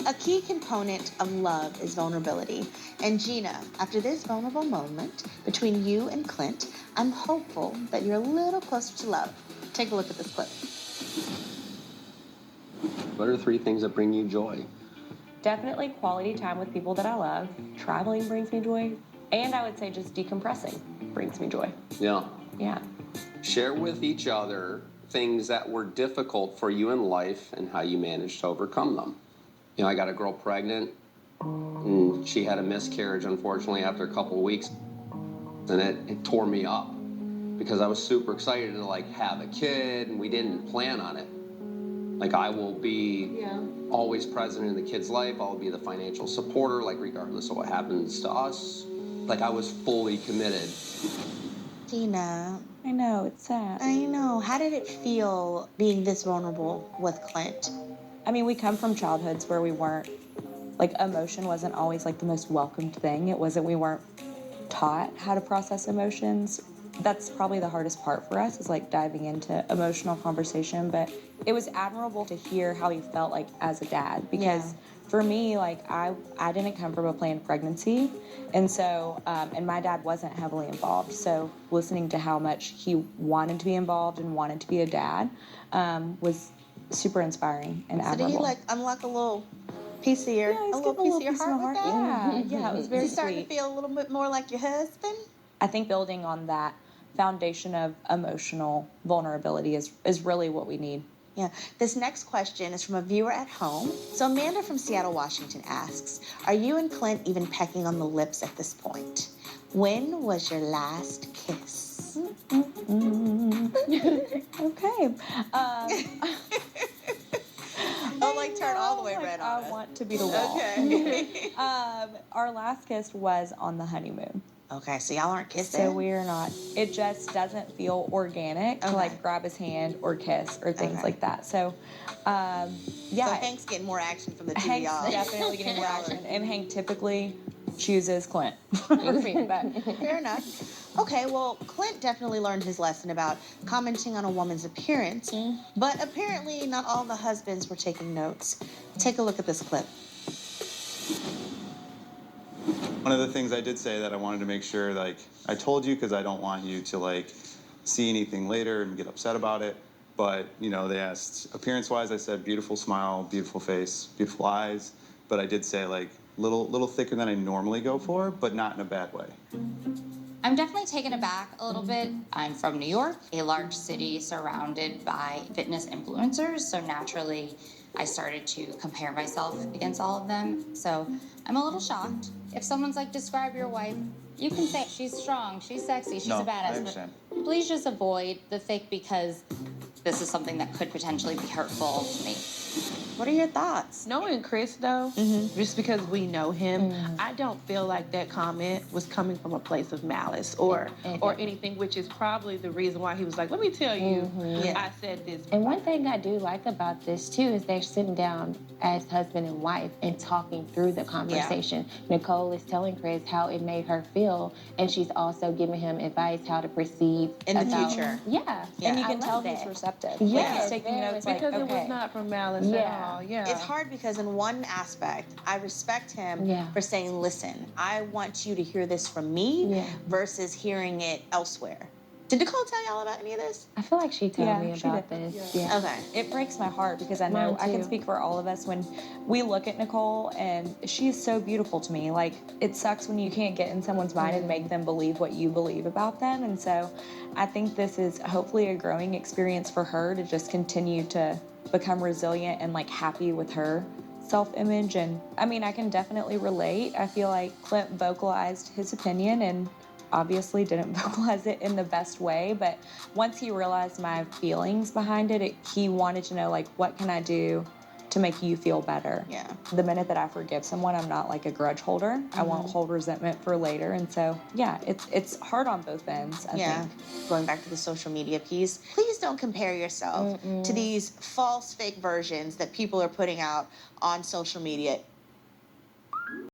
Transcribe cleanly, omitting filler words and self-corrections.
A key component of love is vulnerability. And Gina, after this vulnerable moment between you and Clint, I'm hopeful that you're a little closer to love. Take a look at this clip. What are 3 things that bring you joy? Definitely quality time with people that I love. Traveling brings me joy. And I would say just decompressing brings me joy. Yeah. Yeah. Share with each other things that were difficult for you in life and how you managed to overcome them. You know, I got a girl pregnant, and she had a miscarriage, unfortunately, after a couple of weeks. And it tore me up because I was super excited to, like, have a kid, and we didn't plan on it. Like, I will be always present in the kid's life. I'll be the financial supporter, like, regardless of what happens to us. Like, I was fully committed. Gina. I know, it's sad. I know. How did it feel being this vulnerable with Clint? I mean, we come from childhoods where we weren't, like, emotion wasn't always, like, the most welcomed thing. It wasn't, we weren't taught how to process emotions. That's probably the hardest part for us, is like diving into emotional conversation. But it was admirable to hear how he felt like as a dad, because for me, like, I didn't come from a planned pregnancy, and so and my dad wasn't heavily involved. So listening to how much he wanted to be involved and wanted to be a dad was super inspiring and admirable. So did he like unlock a little piece of your Yeah, a little piece of your heart with that? Yeah, it was very Is he starting sweet. to feel a little bit more like your husband? I think building on that foundation of emotional vulnerability is really what we need. Yeah. This next question is from a viewer at home. So Amanda from Seattle, Washington asks, are you and Clint even pecking on the lips at this point? When was your last kiss? Okay. Don't like turn all the way red on I us. want to be the wall. Okay. Our last kiss was on the honeymoon. Okay, so y'all aren't kissing? So we are not. It just doesn't feel organic to like grab his hand or kiss or things like that. So, yeah. So Hank's getting more action from the two of y'all. Hank's definitely getting more action, and Hank typically chooses Clint for me. But fair enough. Okay, well, Clint definitely learned his lesson about commenting on a woman's appearance, but apparently not all the husbands were taking notes. Take a look at this clip. One of the things I did say that I wanted to make sure, like, I told you because I don't want you to, like, see anything later and get upset about it. But, you know, they asked appearance-wise, I said beautiful smile, beautiful face, beautiful eyes. But I did say, like, little thicker than I normally go for, but not in a bad way. I'm definitely taken aback a little bit. I'm from New York, a large city surrounded by fitness influencers, so naturally I started to compare myself against all of them. So I'm a little shocked. If someone's like, describe your wife, you can say she's strong, she's sexy, she's a badass. I understand. But please just avoid the fake, because this is something that could potentially be hurtful to me. What are your thoughts? Knowing Chris, though, just because we know him, I don't feel like that comment was coming from a place of malice or anything, which is probably the reason why he was like, let me tell you, I said this. And one thing I do like about this, too, is they're sitting down as husband and wife and talking through the conversation. Nicole is telling Chris how it made her feel, and she's also giving him advice how to proceed in the future. Yeah. And you I can tell love he's that. receptive. Yeah, He's taking notes Because like, it was not from malice at all. Yeah. It's hard because in one aspect, I respect him for saying, listen, I want you to hear this from me versus hearing it elsewhere. Did Nicole tell y'all about any of this? I feel like she told me about this. Yeah. Okay. It breaks my heart because I know I can speak for all of us when we look at Nicole, and she is so beautiful to me. Like, it sucks when you can't get in someone's mind and make them believe what you believe about them. And so I think this is hopefully a growing experience for her to just continue to become resilient and like happy with her self-image. And I mean, I can definitely relate. I feel like Clint vocalized his opinion and obviously didn't vocalize it in the best way, but once he realized my feelings behind it, he wanted to know, like, what can I do to make you feel better? Yeah. The minute that I forgive someone, I'm not like a grudge holder. I won't hold resentment for later. And so, yeah, it's hard on both ends, I think. Going back to the social media piece, please don't compare yourself to these false, fake versions that people are putting out on social media.